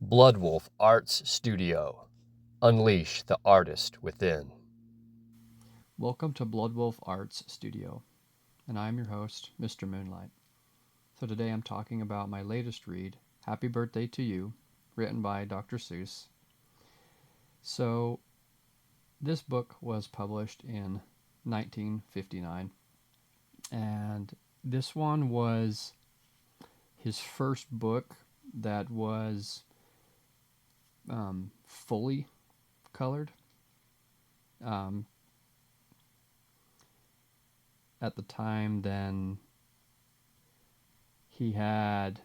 Bloodwolf Arts Studio. Unleash the artist within. Welcome to Bloodwolf Arts Studio, and I'm your host, Mr. Moonlight. So today I'm talking about my latest read, Happy Birthday to You, written by Dr. Seuss. So this book was published in 1959, and this one was his first book that was fully colored. Um, at the time, then he had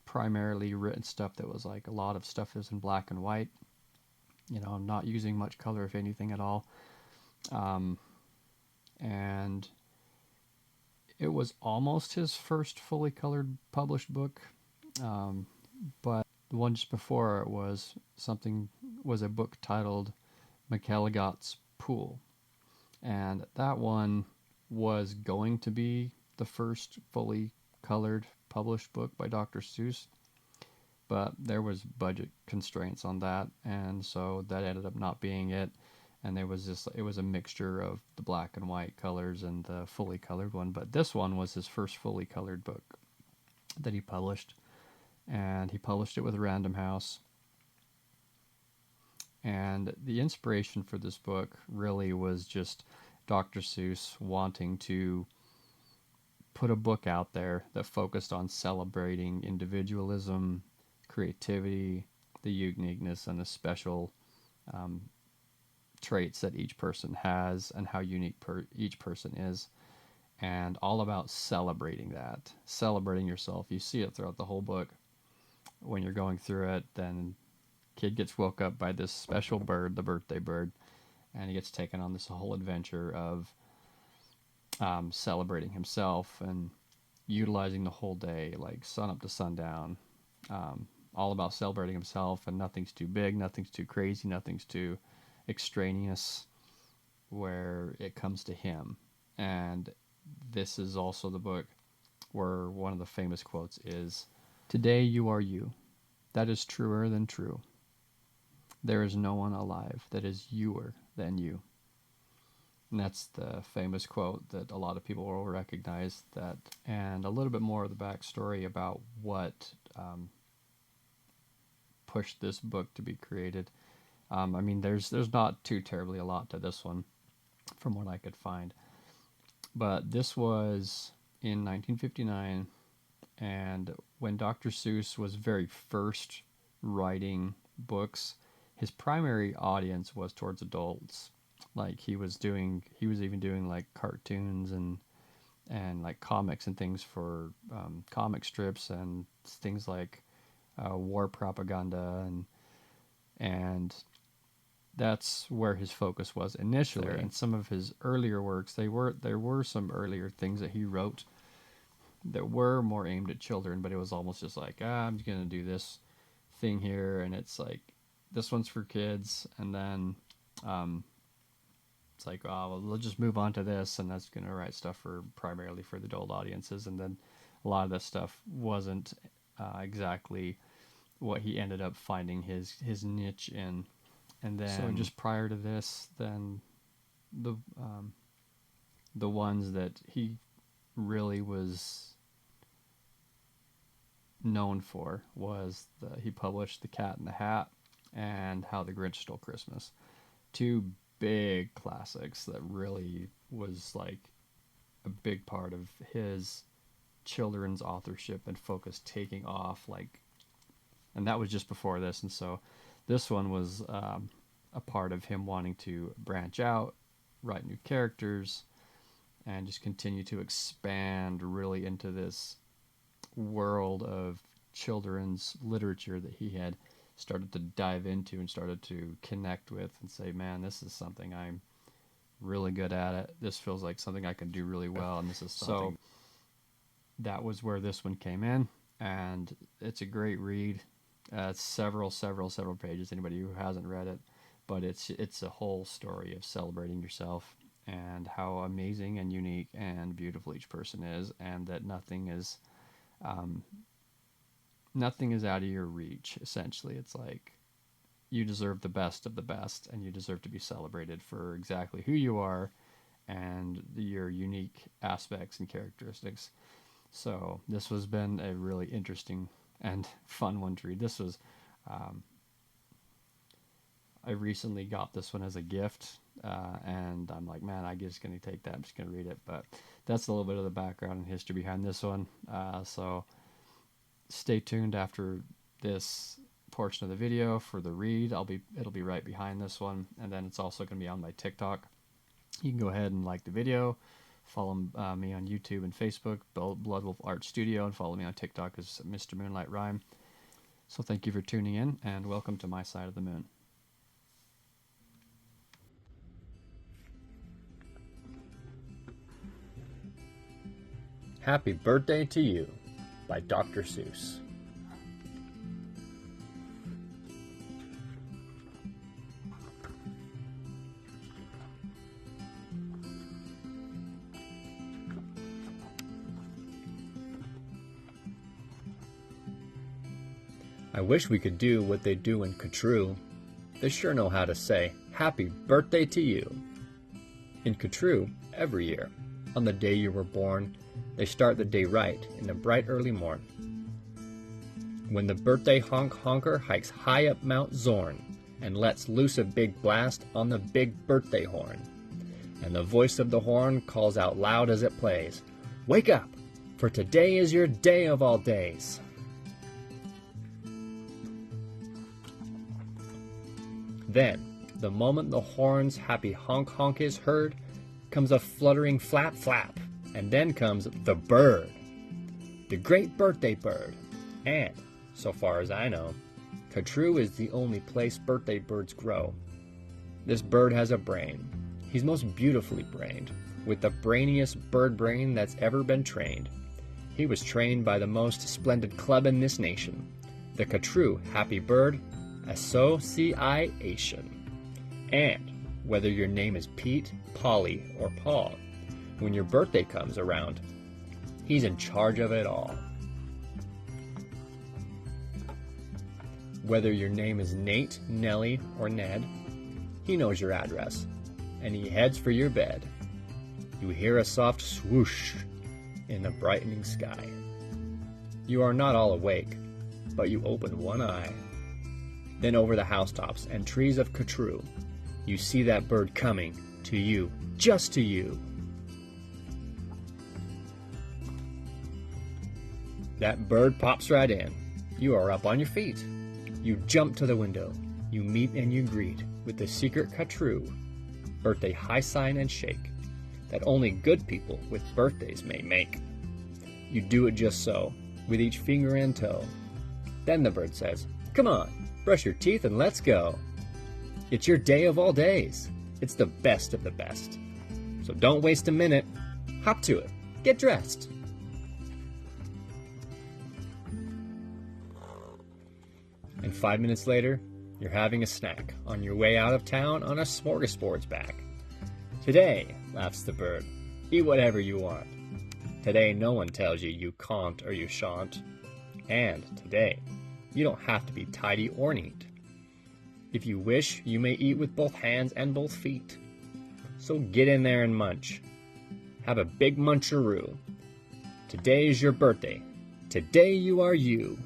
primarily written stuff that was like a lot of stuff is in black and white. Not using much color, if anything at all. Um, and it was almost his first fully colored published book. Um, but the one just before it was a book titled McElligot's Pool. And that one was going to be the first fully colored published book by Dr. Seuss, but there was budget constraints on that, and so that ended up not being it. And it was a mixture of the black and white colors and the fully colored one. But this one was his first fully colored book that he published, and he published it with Random House. And the inspiration for this book really was just Dr. Seuss wanting to put a book out there that focused on celebrating individualism, creativity, the uniqueness, and the special um, traits that each person has and how unique each person is, and all about celebrating that, celebrating yourself. You see it throughout the whole book. When you're going through it, then kid gets woke up by this special bird, the birthday bird, and he gets taken on this whole adventure of celebrating himself and utilizing the whole day, like sun up to sundown, all about celebrating himself, and nothing's too big, nothing's too crazy, nothing's too extraneous where it comes to him. And this is also the book where one of the famous quotes is, "Today you are you. That is truer than true. There is no one alive that is youer than you." And that's the famous quote that a lot of people will recognize that, and a little bit more of the backstory about what pushed this book to be created. There's not too terribly a lot to this one, from what I could find. But this was in 1959, and when Dr. Seuss was very first writing books, his primary audience was towards adults. Like he was even doing like cartoons and like comics and things for comic strips and things like war propaganda and that's where his focus was initially. And some of his earlier works, there were some earlier things that he wrote that were more aimed at children, but it was almost just like, I'm just gonna do this thing here, and it's like this one's for kids, and then um, it's like, oh, well, let's just move on to this, and that's gonna write stuff for primarily for the adult audiences, and then a lot of this stuff wasn't exactly what he ended up finding his niche in. And then so just prior to this, then the the ones that he really was known for was he published The Cat in the Hat and How the Grinch Stole Christmas, two big classics that really was like a big part of his children's authorship and focus taking off, like, and that was just before this. And so this one was a part of him wanting to branch out, write new characters, and just continue to expand really into this world of children's literature that he had started to dive into and started to connect with and say, man, this is something I'm really good at it. This feels like something I can do really well, and this is something. So that was where this one came in, and it's a great read. It's several pages. Anybody who hasn't read it, but it's a whole story of celebrating yourself and how amazing and unique and beautiful each person is, and that nothing is nothing is out of your reach, essentially. It's like you deserve the best of the best, and you deserve to be celebrated for exactly who you are and your unique aspects and characteristics. So this has been a really interesting and fun one to read. This was, I recently got this one as a gift, and I'm like, man, I'm just going to take that. I'm just going to read it. But that's a little bit of the background and history behind this one. So stay tuned after this portion of the video for the read. It'll be right behind this one, and then it's also going to be on my TikTok. You can go ahead and like the video, follow me on YouTube and Facebook, Blood Wolf Art Studio, and follow me on TikTok as Mr. Moonlight Rhyme. So thank you for tuning in, and welcome to my side of the moon. Happy Birthday to You by Dr. Seuss. I wish we could do what they do in Catrue. They sure know how to say, Happy Birthday to You. In Catrue, every year, on the day you were born, they start the day right in the bright early morn. When the birthday honker hikes high up Mount Zorn and lets loose a big blast on the big birthday horn. And the voice of the horn calls out loud as it plays, Wake up, for today is your day of all days. Then, the moment the horn's happy honk is heard, comes a fluttering flap, and then comes the bird, the great birthday bird. And, so far as I know, Catrue is the only place birthday birds grow. This bird has a brain. He's most beautifully brained, with the brainiest bird brain that's ever been trained. He was trained by the most splendid club in this nation, the Catrue Happy Bird Association. And whether your name is Pete, Polly, or Paul, when your birthday comes around, he's in charge of it all. Whether your name is Nate, Nellie, or Ned, he knows your address, and he heads for your bed. You hear a soft swoosh in the brightening sky. You are not all awake, but you open one eye. Then over the housetops and trees of Catrue, you see that bird coming to you, just to you. That bird pops right in. You are up on your feet. You jump to the window. You meet and you greet with the secret Catrue birthday high sign and shake that only good people with birthdays may make. You do it just so, with each finger and toe. Then the bird says, Come on, brush your teeth and let's go. It's your day of all days. It's the best of the best. So don't waste a minute. Hop to it. Get dressed. And 5 minutes later, you're having a snack on your way out of town on a smorgasbord's back. Today, laughs the bird, eat whatever you want. Today, no one tells you you can't or you shan't. And today, you don't have to be tidy or neat. If you wish, you may eat with both hands and both feet. So get in there and munch. Have a big muncharoo. Today is your birthday. Today you are you.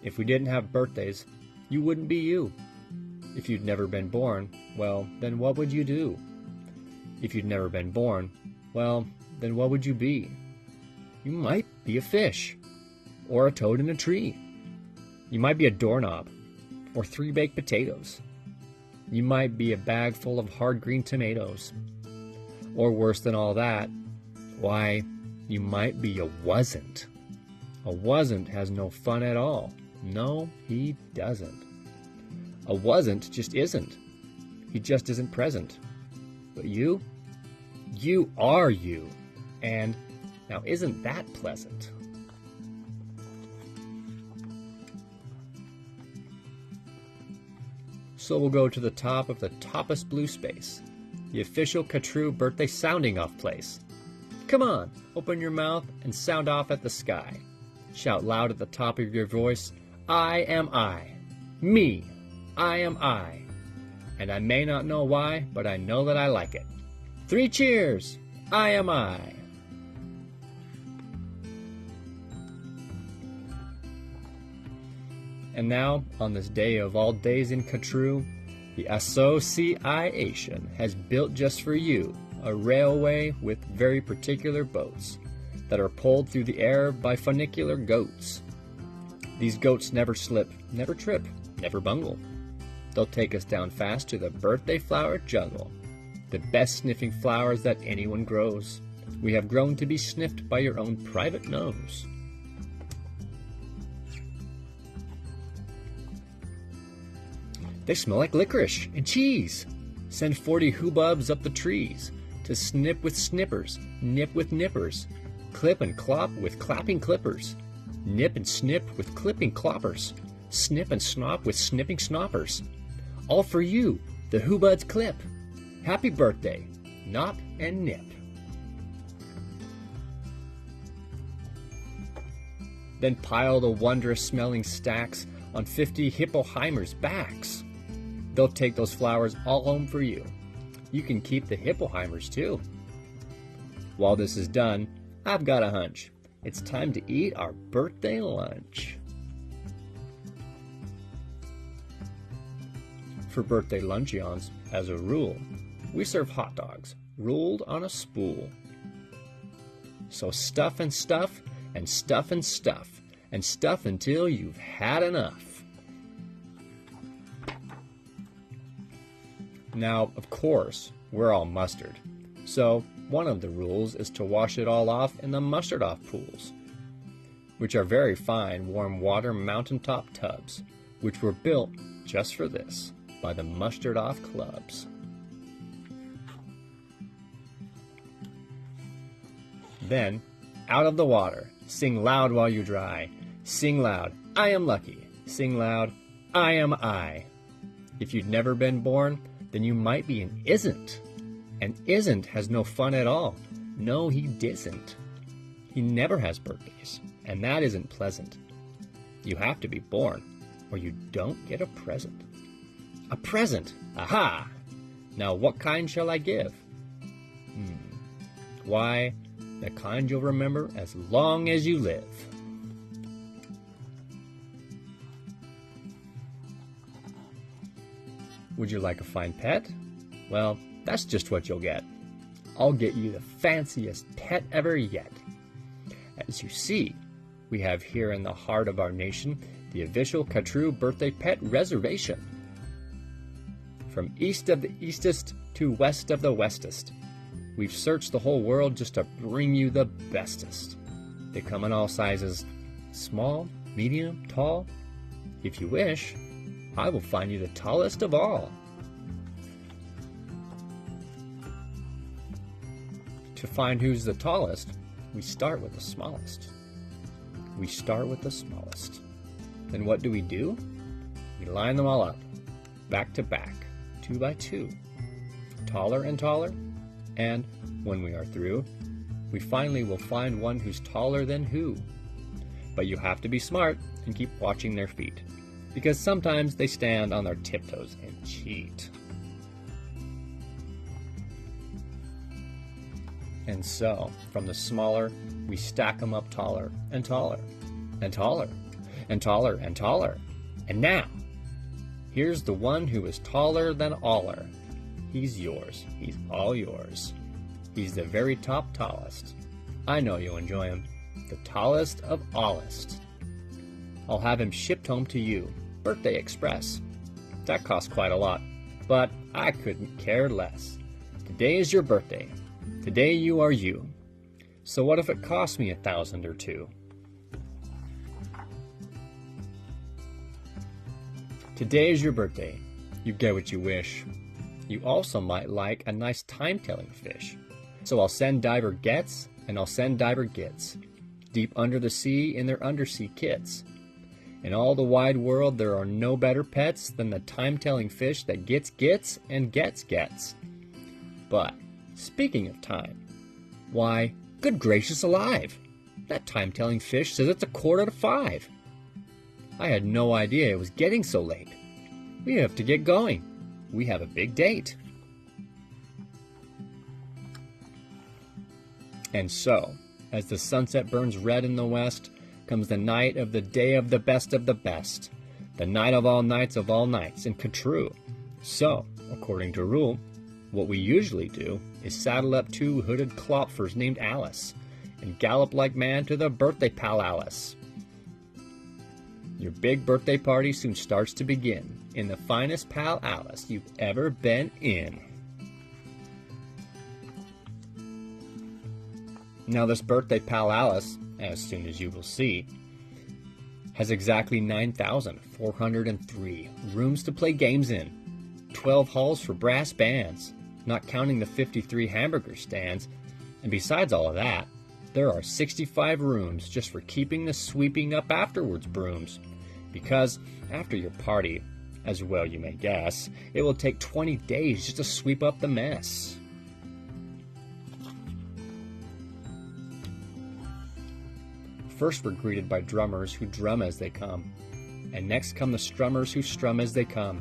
If we didn't have birthdays, you wouldn't be you. If you'd never been born, well, then what would you do? If you'd never been born, well, then what would you be? You might be a fish, or a toad in a tree. You might be a doorknob, or 3 baked potatoes. You might be a bag full of hard green tomatoes. Or worse than all that, why, you might be a wasn't. A wasn't has no fun at all. No, he doesn't. A wasn't just isn't. He just isn't present. But you are you. And now isn't that pleasant? So we'll go to the top of the toppest blue space, the official Catrue birthday sounding off place. Come on, open your mouth and sound off at the sky. Shout loud at the top of your voice, I am I. Me, I am I. And I may not know why, but I know that I like it. 3 cheers! I am I. And now, on this day of all days in Katru, the Association has built just for you a railway with very particular boats that are pulled through the air by funicular goats. These goats never slip, never trip, never bungle. They'll take us down fast to the birthday flower jungle, the best sniffing flowers that anyone grows. We have grown to be sniffed by your own private nose. They smell like licorice and cheese. Send 40 hoobubs up the trees to snip with snippers, nip with nippers, clip and clop with clapping clippers, nip and snip with clipping cloppers, snip and snop with snipping snoppers. All for you, the hoobuds clip. Happy birthday, Nop and Nip. Then pile the wondrous smelling stacks on 50 hippoheimers' backs. They'll take those flowers all home for you. You can keep the hippoheimers too. While this is done, I've got a hunch. It's time to eat our birthday lunch. For birthday luncheons, as a rule, we serve hot dogs rolled on a spool. So stuff and stuff and stuff and stuff and stuff until you've had enough. Now, of course, we're all mustard. So one of the rules is to wash it all off in the mustard-off pools, which are very fine warm water mountaintop tubs, which were built just for this by the mustard-off clubs. Then, out of the water, sing loud while you dry. Sing loud, I am lucky. Sing loud, I am I. If you'd never been born, then you might be an isn't. And isn't has no fun at all. No, he disn't. He never has birthdays, and that isn't pleasant. You have to be born, or you don't get a present. A present! Aha! Now what kind shall I give? Why, the kind you'll remember as long as you live. Would you like a fine pet? Well, that's just what you'll get. I'll get you the fanciest pet ever yet. As you see, we have here in the heart of our nation the official Katru birthday pet reservation. From east of the eastest to west of the westest, we've searched the whole world just to bring you the bestest. They come in all sizes, small, medium, tall. If you wish, I will find you the tallest of all. To find who's the tallest, we start with the smallest. We start with the smallest. Then what do? We line them all up, back to back, 2 by 2, taller and taller, and when we are through, we finally will find one who's taller than who. But you have to be smart and keep watching their feet, because sometimes they stand on their tiptoes and cheat. And so, from the smaller, we stack them up taller and taller and taller and taller and taller. And now, here's the one who is taller than aller. He's yours. He's all yours. He's the very top tallest. I know you'll enjoy him. The tallest of allest. I'll have him shipped home to you. Birthday Express. That costs quite a lot, but I couldn't care less. Today is your birthday. Today you are you. So what if it costs me $1,000 or $2? Today is your birthday. You get what you wish. You also might like a nice time-telling fish. So I'll send Diver Gets and I'll send Diver Gets. Deep under the sea in their undersea kits. In all the wide world there are no better pets than the time-telling fish that gets and gets. But, speaking of time, why, Good gracious alive! That time-telling fish says it's 5:15. I had no idea it was getting so late. We have to get going. We have a big date. And so, as the sunset burns red in the west, comes the night of the day of the best, the night of all nights in Katrue. So, according to rule, what we usually do is saddle up 2 hooded klopfers named Alice and gallop like mad to the birthday pal Alice. Your big birthday party soon starts to begin in the finest pal Alice you've ever been in. Now this birthday pal Alice, as soon as you will see, has exactly 9,403 rooms to play games in, 12 halls for brass bands, not counting the 53 hamburger stands, and besides all of that, there are 65 rooms just for keeping the sweeping up afterwards brooms, because after your party, as well you may guess, it will take 20 days just to sweep up the mess. First we're greeted by drummers who drum as they come, and next come the strummers who strum as they come,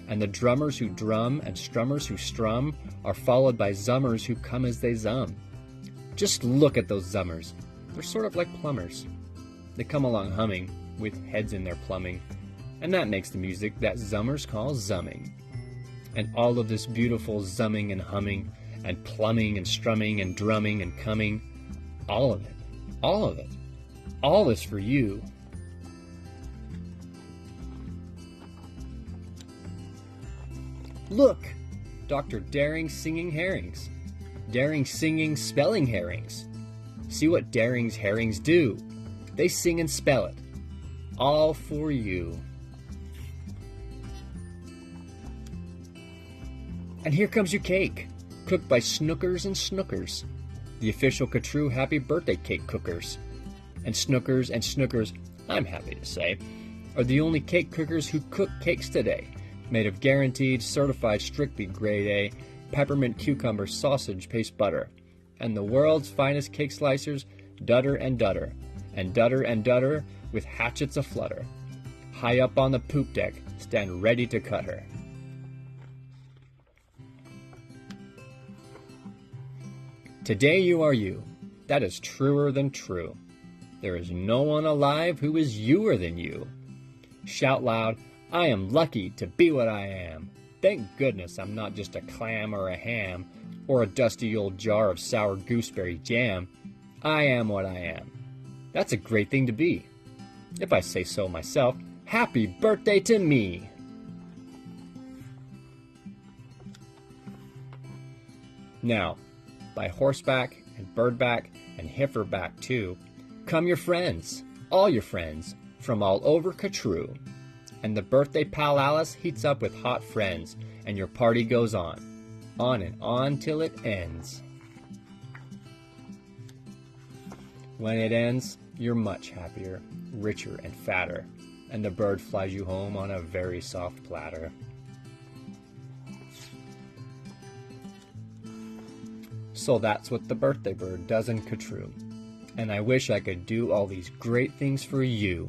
and the drummers who drum and strummers who strum are followed by zummers who come as they zum. Just look at those zummers. They're sort of like plumbers. They come along humming, with heads in their plumbing, and that makes the music that zummers call zumming. And all of this beautiful zumming and humming, and plumbing and strumming and drumming and coming, all of it, all is for you. Look! Dr. Daring singing herrings. Daring singing spelling herrings. See what Daring's herrings do. They sing and spell it. All for you. And here comes your cake, cooked by Snookers and Snookers, the official Katrue Happy Birthday cake cookers. And Snookers, I'm happy to say, are the only cake cookers who cook cakes today, made of guaranteed, certified, strictly grade A, peppermint cucumber sausage paste butter, and the world's finest cake slicers, Dutter and Dutter, and Dutter and Dutter with hatchets aflutter. High up on the poop deck, stand ready to cut her. Today you are you. That is truer than true. There is no one alive who is youer than you. Shout loud, I am lucky to be what I am. Thank goodness I'm not just a clam or a ham, or a dusty old jar of sour gooseberry jam. I am what I am. That's a great thing to be. If I say so myself, happy birthday to me! Now, by horseback and birdback and heiferback too, come your friends, all your friends, from all over Katrue. And the birthday pal Alice heats up with hot friends, and your party goes on and on till it ends. When it ends, you're much happier, richer and fatter, and the bird flies you home on a very soft platter. So that's what the birthday bird does in Katrue, and I wish I could do all these great things for you.